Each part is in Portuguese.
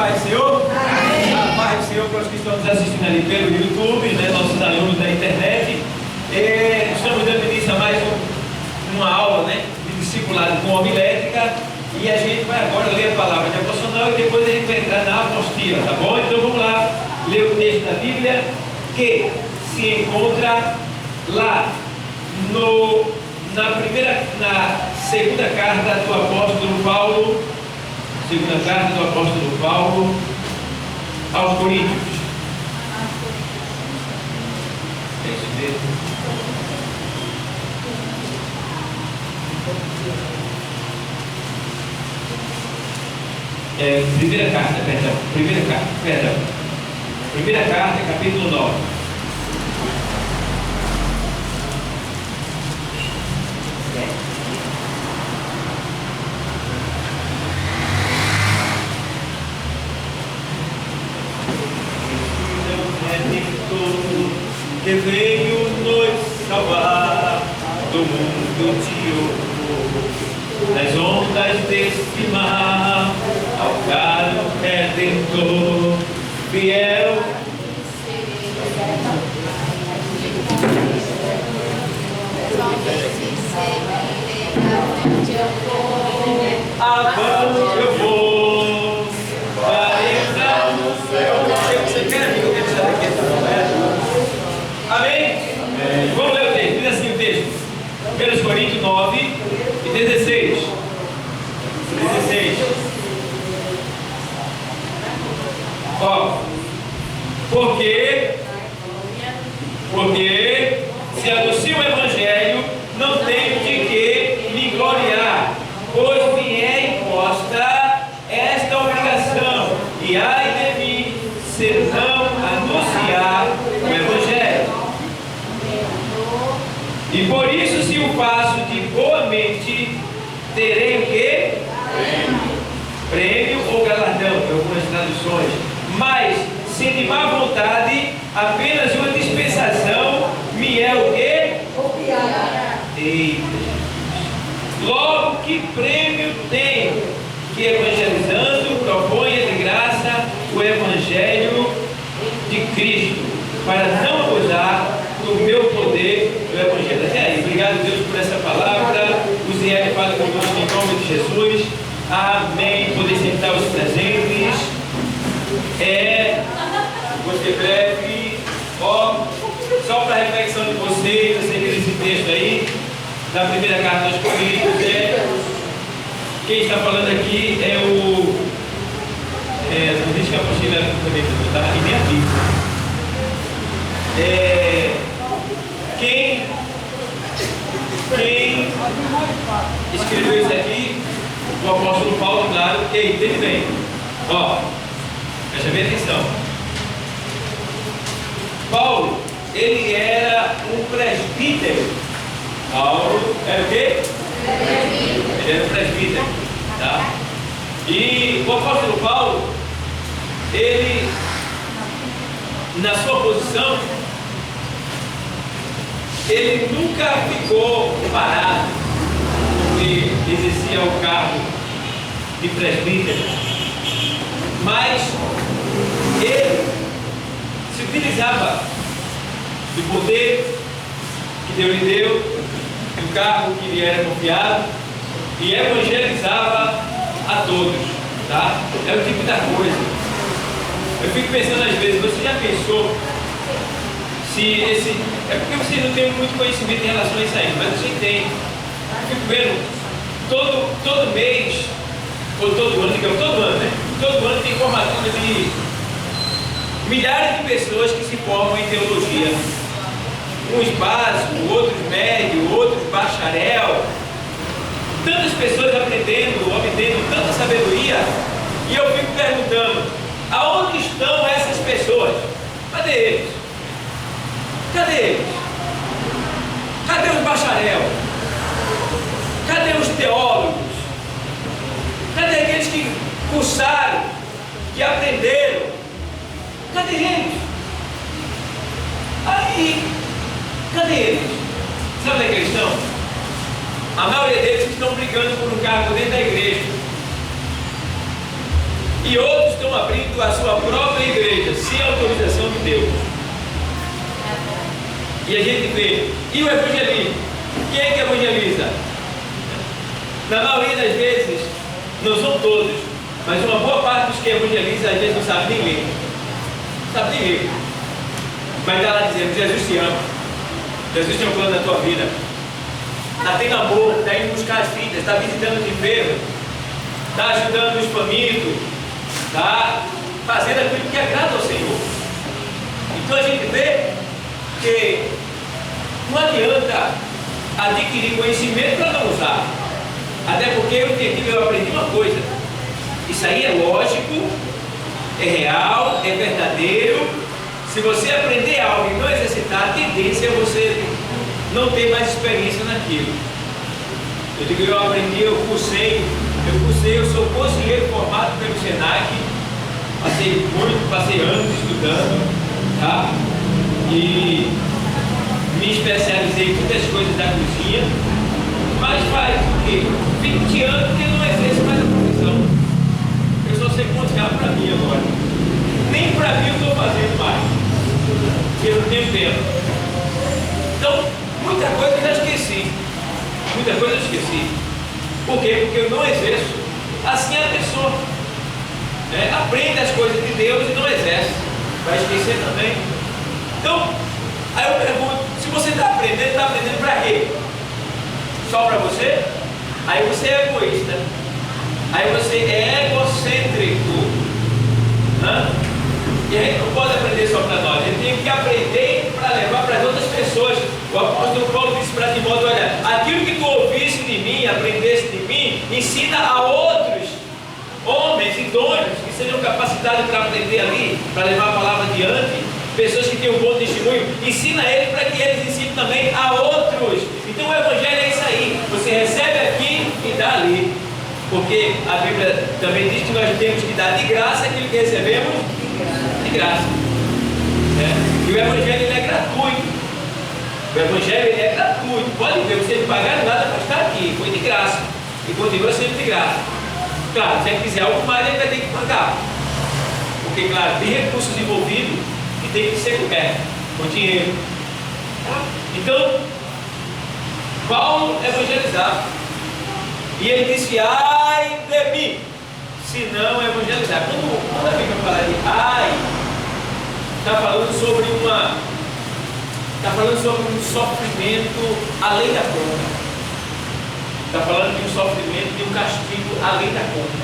paz do Senhor? Amém. A paz do Senhor para os que estão nos assistindo ali pelo YouTube, né, nossos alunos da internet. Estamos dando início a mais uma aula, né, de discipulado com homilética. E a gente vai agora ler a palavra devocional e depois a gente vai entrar na apostila, tá bom? Então vamos lá ler o texto da Bíblia que se encontra lá na segunda carta do apóstolo Paulo, segunda carta do apóstolo Paulo aos Coríntios. É isso mesmo. Primeira carta, capítulo 9. Que veio nos salvar do mundo de horror, das ondas deste mar, ao caro redentor, fiel. Avante eu vou, para entrar no céu. Você quer, amigo, que está aqui essa promessa? Amém? Amém? Vamos ler o texto, diz assim o texto. 1 Coríntios 9 e 16. Ó, porque se anuncio o Evangelho, não tenho de que me gloriar, pois me é imposta esta obrigação, e ai de mim, se não anunciar o Evangelho. E por isso, se o faço de boa mente, terei o quê? Prêmio ou galardão, em algumas traduções. Mas, se de má vontade, apenas uma dispensação, me é o quê? Eita. Logo, que prêmio tenho? Que evangelizando proponha de graça o Evangelho de Cristo, para não abusar do meu poder do Evangelho. Até aí, obrigado Deus por essa palavra. O Zé fala conosco em nome de Jesus. Amém. Poder sentar os presentes. Vou ser breve. Ó, só para a reflexão de vocês, eu sei que esse texto aí, da primeira carta aos Coríntios, quem está falando aqui é o. Não deixa que a apostila também está aqui, nem a Bíblia. Quem escreveu isso aqui? O apóstolo Paulo, claro, que entende bem. Ó, presta bem atenção. Paulo, ele era um presbítero. Paulo era o quê? Ele era um presbítero, tá? E o apóstolo Paulo, ele, na sua posição, ele nunca ficou parado, porque exercia o cargo de presbítero, mas ele se utilizava do poder que Deus lhe deu, do cargo que lhe era confiado, e evangelizava a todos, tá? É o tipo da coisa. Eu fico pensando às vezes, você já pensou se esse... É porque vocês não têm muito conhecimento em relação a isso aí, mas a gente tem. Eu fico vendo, todo mês, ou todo ano, digamos, todo ano, né? Todo ano tem formatura de milhares de pessoas que se formam em teologia. Uns básicos, outros médio, outros bacharel. Tantas pessoas aprendendo, obtendo tanta sabedoria. E eu fico perguntando, aonde estão essas pessoas? Cadê eles? Cadê eles? Cadê os bacharel? Cadê os teólogos? Cadê aqueles que cursaram, que aprenderam? Cadê eles? Aí, cadê eles? Sabe onde é que eles estão? A maioria deles estão brigando por um cargo dentro da igreja. E outros estão abrindo a sua própria igreja, sem autorização de Deus. E a gente vê, e o evangelismo? Quem é que evangeliza? Na maioria das vezes, não são todos, mas uma boa parte dos que evangelizam às vezes não sabe nem ler. Não sabe nem ler. Mas está lá dizendo, Jesus te ama. Jesus tem um plano na tua vida. Está tendo amor, está indo buscar as vidas, está visitando os enfermos, está ajudando os famintos, está fazendo aquilo que agrada ao Senhor. Então a gente vê que não adianta adquirir conhecimento para não usar. Até porque eu aprendi uma coisa. Isso aí é lógico, é real, é verdadeiro. Se você aprender algo e não exercitar, a tendência é você não ter mais experiência naquilo. Eu digo, eu aprendi, eu cursei, eu sou conselheiro formado pelo SENAC, passei anos estudando, tá? E me especializei em muitas coisas da cozinha, mas faz o quê? 20 anos que eu não exerço mais a profissão. Eu só sei contar para mim agora. Nem para mim eu estou fazendo mais, porque eu não tenho tempo. Então, muita coisa eu já esqueci. Muita coisa eu esqueci. Por quê? Porque eu não exerço. Assim é a pessoa. Aprende as coisas de Deus e não exerce. Vai esquecer também. Então, aí eu pergunto, se você está aprendendo para quê? Só para você? Aí você é egoísta. Aí você é egocêntrico. E a gente não pode aprender só para nós. A gente tem que aprender para levar para as outras pessoas. O apóstolo Paulo disse para Timóteo, olha, aquilo que tu ouvisse de mim, aprendesse de mim, ensina a outros homens idôneos que sejam capacitados para aprender ali, para levar a palavra adiante, pessoas que têm um bom testemunho, ensina eles para que eles ensinem também a outros. Então o evangelho é isso aí, você recebe aqui e dá ali, porque a Bíblia também diz que nós temos que dar de graça aquilo que recebemos de graça. E o evangelho ele é gratuito. O evangelho ele é gratuito. Pode ver, vocês não pagaram nada para estar aqui, foi de graça e continua sendo de graça. Claro, se ele quiser algo mais, ele vai ter que pagar, porque, claro, tem recursos envolvidos e tem que ser coberto com dinheiro. Então, Paulo evangelizava e ele disse: ai de mim, se não evangelizar. Quando a Bíblia fala de ai, está falando sobre um sofrimento além da conta. Está falando de um sofrimento, de um castigo além da conta.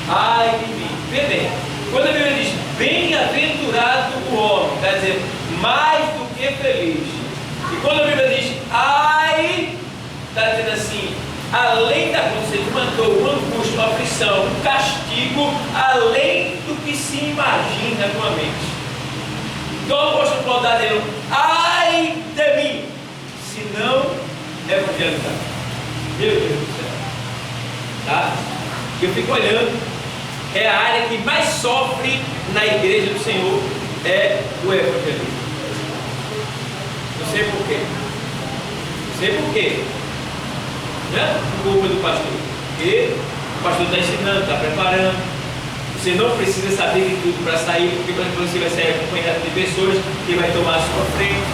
Ai de mim. Vê bem, quando a Bíblia diz bem-aventurado o homem, está dizendo mais do que feliz. E quando a Bíblia diz ai, está dizendo assim, além da conta, você mandou uma angústia, uma aflição, um castigo além do que se imagina com a mente. Então o apóstolo Paulo está dizendo, ai de mim, se não evangelizar. Meu Deus do céu. Tá? Eu fico olhando, é a área que mais sofre na igreja do Senhor, é o evangelismo. Não sei porquê. Não sei porquê. Né? Culpa do pastor. Porque o pastor está ensinando, está preparando. Você não precisa saber de tudo para sair, porque você vai sair acompanhado de pessoas que vai tomar a sua frente.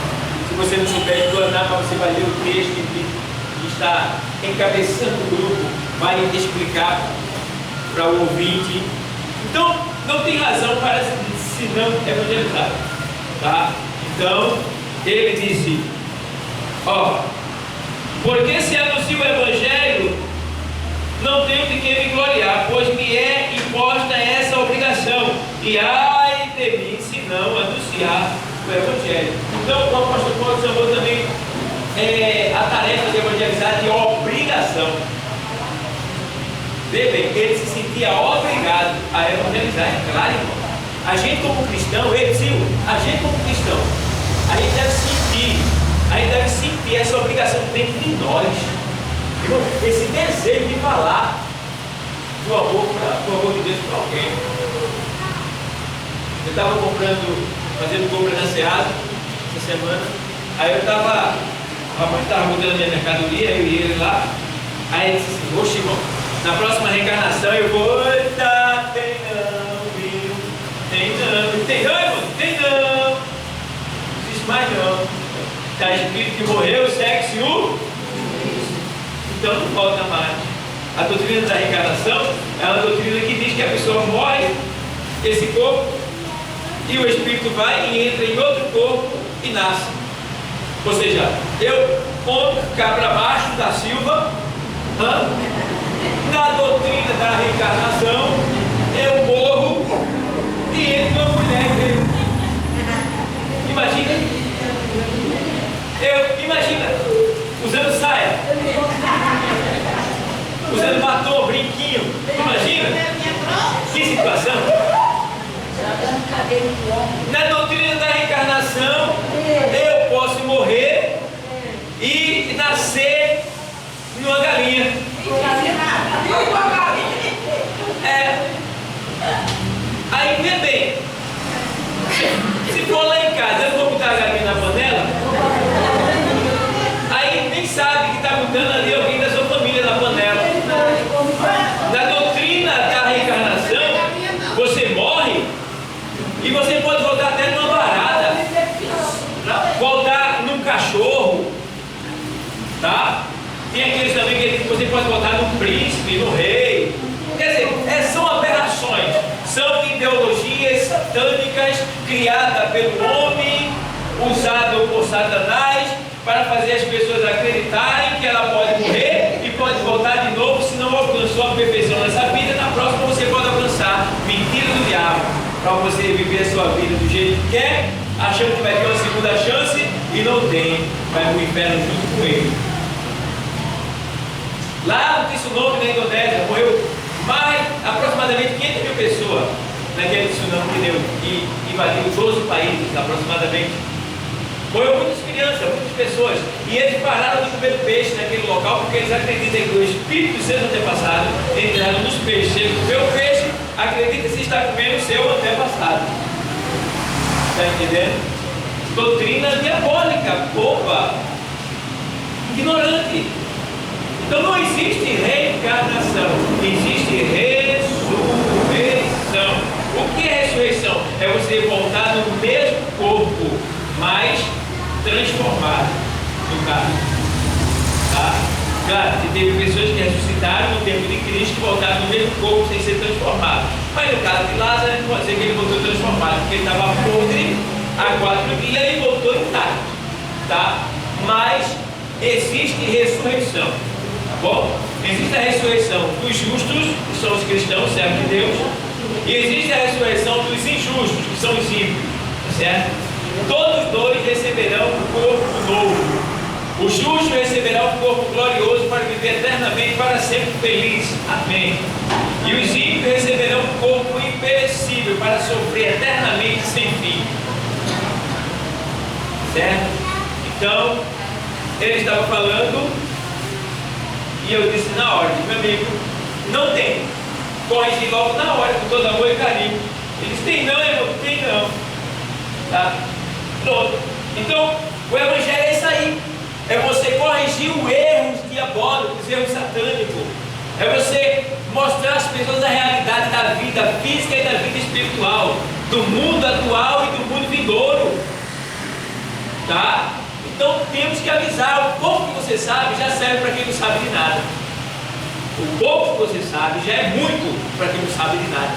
Se você não souber explanar, você vai ler o texto que está encabeçando o grupo, vai explicar para o ouvinte. Então, não tem razão para se não evangelizar. Tá? Então, ele disse, porque se anuncia o evangelho, não tenho de que me gloriar, pois me é imposta essa obrigação. E ai de mim, se não anunciar o evangelho. Então, o apóstolo Paulo chamou também a tarefa de evangelizar de obrigação. Vê bem, ele se sentia obrigado a evangelizar, é claro, irmão. A gente como cristão, a gente como cristão, a gente deve sentir essa obrigação dentro de nós. Esse desejo de falar do amor de Deus para alguém. Eu estava fazendo compra na Seasa essa semana. Aí a mãe estava mudando a minha mercadoria, eu e ele lá. Aí ele disse assim, oxe, irmão, na próxima reencarnação eu vou estar treinando. Está escrito que morreu, segue-se o... Então não volta mais. A doutrina da reencarnação é uma doutrina que diz que a pessoa morre, esse corpo, e o espírito vai e entra em outro corpo e nasce. Ou seja, eu, homem, cabra macho da Silva, na doutrina da reencarnação, eu morro e entro uma mulher dele. Imagina, imagina, usando saia, usando batom, brinquinho, imagina, que situação. Na doutrina da reencarnação, eu posso morrer e nascer numa galinha. Aí vê bem, se for lá em casa, eu vou botar a galinha na panela, aí nem sabe que está botando ali alguém da sua família na panela. Na doutrina da reencarnação, você morre e você pode voltar até numa barata, voltar num cachorro, tá? Tem aqueles também que você pode voltar num príncipe, no rei. Quer dizer, são aberrações, são ideologias satânicas criadas pelo homem, usado por Satanás para fazer as pessoas acreditarem que ela pode morrer e pode voltar de novo. Se não alcançou a perfeição nessa vida, na próxima você pode alcançar. Mentira do diabo, para você viver a sua vida do jeito que quer, achando que vai ter uma segunda chance e não tem, vai para o inferno junto com ele. Lá no tsunami na Indonésia morreu aproximadamente 500 mil pessoas naquele tsunami que deu e invadiu 12 países aproximadamente. Morreu muitas crianças, muitas pessoas, e eles pararam de comer peixe naquele local porque eles acreditam que o espírito de seus antepassados entraram nos peixes. Se ele comeu o peixe, acredita que se está comendo o seu antepassado. Está entendendo? Doutrina diabólica, boba, ignorante. Então não existe reencarnação, existe ressurreição. O que é ressurreição? É você voltar no mesmo corpo, mas transformado, no caso. Tá? Claro, que teve pessoas que ressuscitaram no tempo de Cristo e voltaram no mesmo corpo sem ser transformados. Mas no caso de Lázaro, não pode dizer que ele voltou transformado, porque ele estava podre há 4 dias e ele voltou intacto. Tá? Mas existe ressurreição. Bom, existe a ressurreição dos justos, que são os cristãos, servos de Deus, e existe a ressurreição dos injustos, que são os ímpios, certo? Todos dois receberão um corpo novo. O justo receberá um corpo glorioso para viver eternamente, para sempre feliz. Amém. E os ímpios receberão um corpo imperecível para sofrer eternamente sem fim. Certo? Então, ele estava falando. E eu disse na hora, meu amigo, não tem. Corrigi logo na hora, com todo amor e carinho. Ele disse, tem não, irmão? Tem não. Tá? Pronto. Então, o evangelho é isso aí. É você corrigir o erro diabólico, os erros satânicos. É você mostrar às pessoas a realidade da vida física e da vida espiritual, do mundo atual e do mundo vindouro. Tá? Então temos que avisar. O pouco que você sabe já serve para quem não sabe de nada. O pouco que você sabe já é muito para quem não sabe de nada.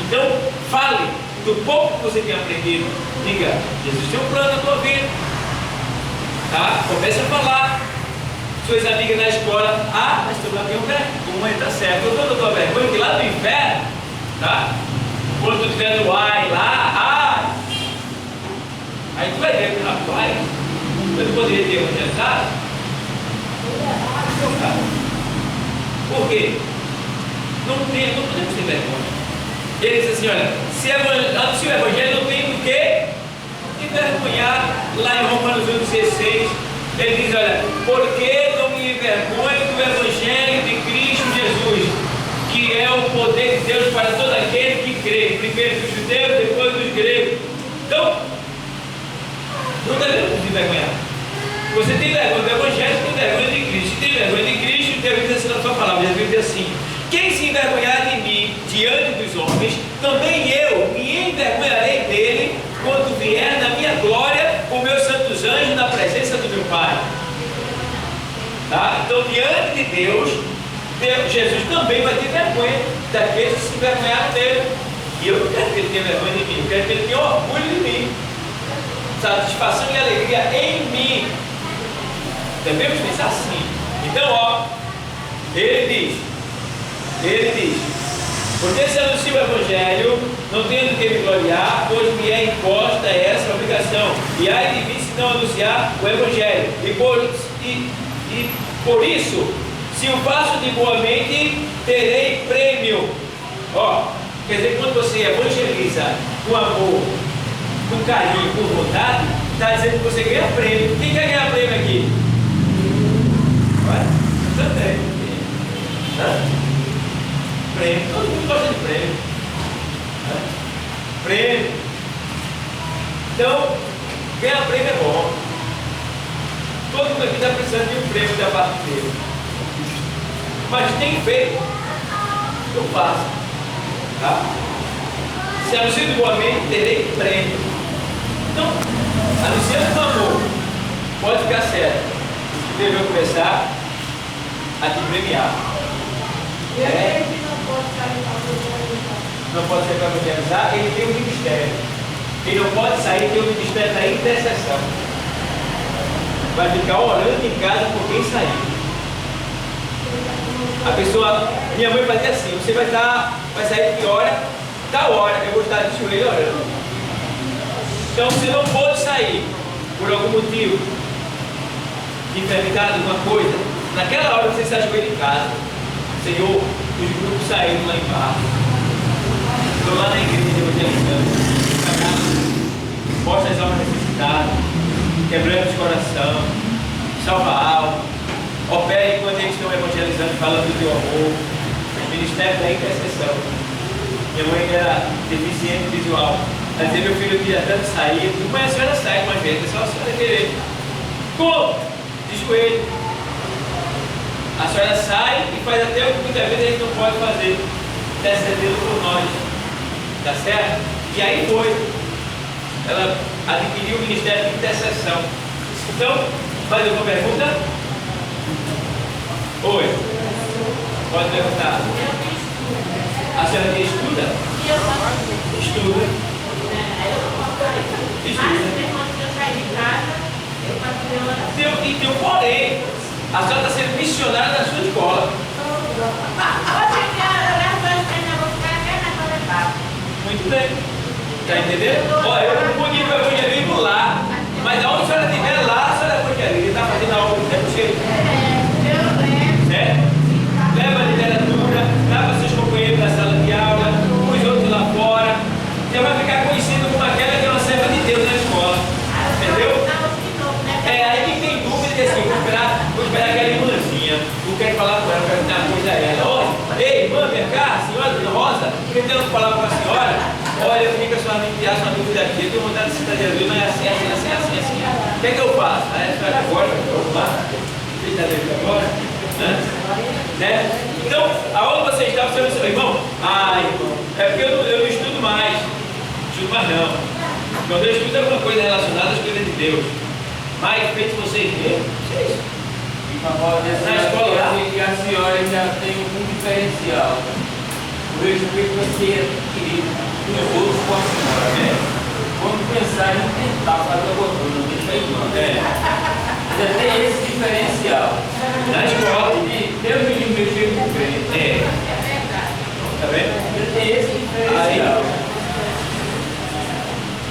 Então fale do pouco que você tem aprendido. Diga, Jesus tem um plano na tua vida. Tá? Comece a falar. Suas amigas na escola, mas tu não tem vergonha, tá certo. Eu estou tua vergonha que lá no inferno, tá? Quando tu estiver no ar lá, aí tu vai ver que rapaz, eu não poderia ter orientado. Por quê? Não podemos ter vergonha. Ele diz assim, olha, se o evangelho não tem do que envergonhar, lá em Romanos 1,16, ele diz, olha, porque não me envergonho do evangelho de Cristo Jesus, que é o poder de Deus para todo aquele que crê, primeiro dos judeus, depois dos gregos. Então, não devemos nos envergonhar. Você tem vergonha do evangelho, tem vergonha de Cristo. Se tem vergonha de Cristo, Deus diz assim na sua palavra, Jesus diz assim, quem se envergonhar de mim diante dos homens, também eu me envergonharei dele quando vier na minha glória com meus santos anjos na presença reino de Deus, Jesus também vai ter vergonha daqueles que se envergonharam dele. E eu não quero que ele tenha vergonha de mim, eu quero que ele tenha orgulho de mim, satisfação e alegria em mim. Devemos pensar assim. Então, ó, ele diz, porque se anuncio o Evangelho, não tenho de que me gloriar, pois me é imposta essa obrigação. E ai de mim se não anunciar o Evangelho. E por isso, se o faço de boa mente, terei prêmio. Ó, quer dizer, quando você evangeliza com amor, com carinho, com vontade, está dizendo que você ganha prêmio. Quem quer ganhar prêmio aqui? Também. Prêmio, todo mundo gosta de prêmio. Prêmio. Então, ganhar prêmio é bom. Todo mundo aqui está precisando de um prêmio da parte dele. Mas tem feito, eu faço. Tá? Se anuncio de boa mente, terei prêmio. Então, anunciando com amor, pode ficar certo. Deveu começar a te premiar. Não pode sair para evangelizar, ele tem um ministério. Ele não pode sair, tem o ministério da intercessão. Vai ficar orando em casa por quem sair. A pessoa, minha mãe fazia assim, você vai sair de hora, tal hora, eu vou estar de joelho orando. Então você não pode sair por algum motivo, de enfermidade, alguma coisa. Naquela hora você está de joelho em casa. Senhor, os grupos saíram lá embaixo. Estou lá na igreja evangelizando. Mostra as almas necessitadas, quebrando os coração, salva a alma, opera enquanto eles estão evangelizando, falando do teu amor. Ministério da intercessão. Minha mãe era deficiente visual. Ela dizia, meu filho, eu queria tanto sair. Mas a senhora sai uma vez, é só a senhora querer. Como? De joelho. A senhora sai e faz até o que muitas vezes a gente não pode fazer, intercedendo por nós. Tá certo? E aí foi. Ela adquiriu o ministério de intercessão. Então, mais alguma pergunta? Oi. Pode perguntar. A senhora que estuda? Estuda. E tem um porém. A senhora está sendo missionária na sua escola. Muito bem. Está entendendo? Olha, eu não podia ir para o evangelismo lá, mas aonde a senhora estiver lá, a senhora é evangelista. Está fazendo a obra do tempo cheio. Certo? Leva a literatura, dá para seus companheiros da sala de aula, os outros lá fora. Você vai ficar conhecido como aquela que é uma serva de Deus na escola. Entendeu? Aí quem tem dúvida diz assim, vou esperar aquela irmãzinha, não quero falar com ela, quero dar uma coisa a ela. Olha, ei, irmã, vem cá, senhora Dona Rosa, eu tenho que falar com a senhora. Olha, eu queria que a senhora me enviasse uma dúvida aqui, eu tenho vontade de citar Jesus, mas é assim. O que é que eu faço? Aí a senhora agora, vamos lá, está dentro agora, né? Então, aonde você está, você não sabe, irmão? Irmão, é porque eu não estudo mais, não. Quando eu estudo alguma coisa relacionada às coisas de Deus, mas feito vocês mesmos, vocês. Na escola lá, a senhora já tem um diferencial. O respeito vai ser adquirido nos outros com a senhora. Vamos pensar em tentar fazer alguma coisa, não deixa aí não. Já tem esse diferencial. Na escola. Deus me livre mexer com o bem. Tá vendo? Já tem esse diferencial.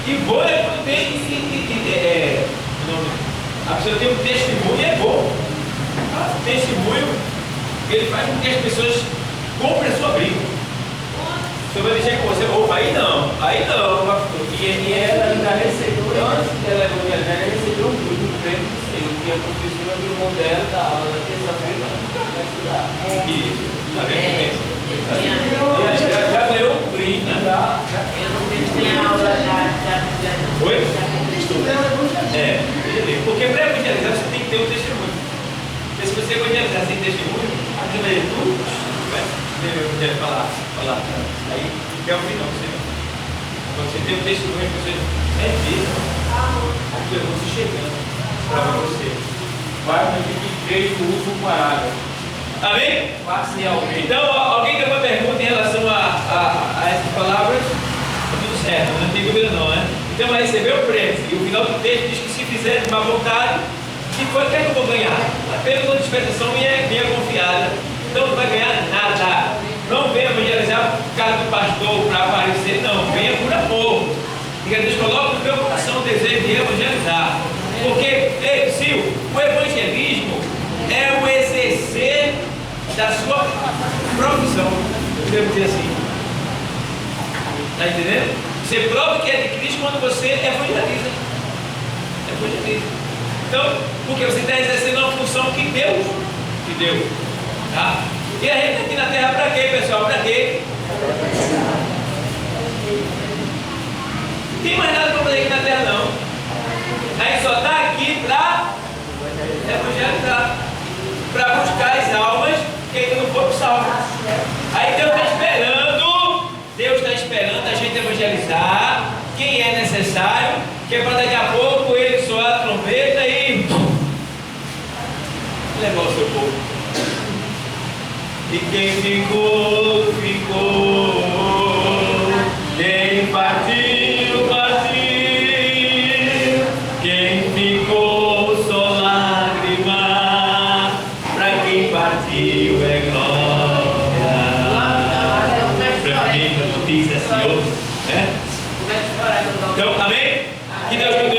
E bom é quando tem a pessoa tem um testemunho, é bom. O testemunho, ele faz com que as pessoas comprem a sua briga. Se eu vou deixar com você, aí não. E ela ainda recebeu, antes dela ela recebeu um prêmio do Senhor, que a professora do irmão dela da aula da terça-feira vai estudar. Isso, tá vendo? Já ganhou um brinde, já. Oi? Porque para evangelizar você tem que ter um testemunho. Porque se você evangelizar sem testemunho, a gente vai tudo. Vai falar. Aí é o final, quando você tem um testemunho, você vê as pessoas chegando para você. Vai no que fez o último parágrafo. Amém? Parcialmente. Então, alguém tem uma pergunta em relação a essas palavras? Está tudo certo, não tem dúvida não, né? Então vai receber o prêmio. E o final do texto diz que se fizer de má vontade, que foi, o que é que eu vou ganhar? Apenas uma dispensação minha confiada. Então não vai ganhar nada. Não venha evangelizar por causa do pastor para aparecer, não. Venha por amor. Diga, Deus, coloca no meu coração o desejo de evangelizar. Porque, ei, Sil, o evangelismo é o exercer da sua profissão. Podemos dizer assim. Está entendendo? Você prova que é de Cristo quando você evangeliza. Evangeliza. Então, porque você está exercendo uma função que Deus te deu. Tá? E a gente aqui na terra para quê, pessoal? Para quê? Não tem mais nada para fazer aqui na terra, não. A gente só está aqui para evangelizar, para buscar as almas que ainda não foram salvas. Aí Deus está esperando a gente evangelizar quem é necessário, que é para daqui a pouco ele soar a trombeta e levar o seu povo. E quem ficou, ficou. Quem partiu, partiu. Quem ficou, só lágrima. Para quem partiu é glória. Para quem notícia, Senhor. Então, amém? Que Deus nos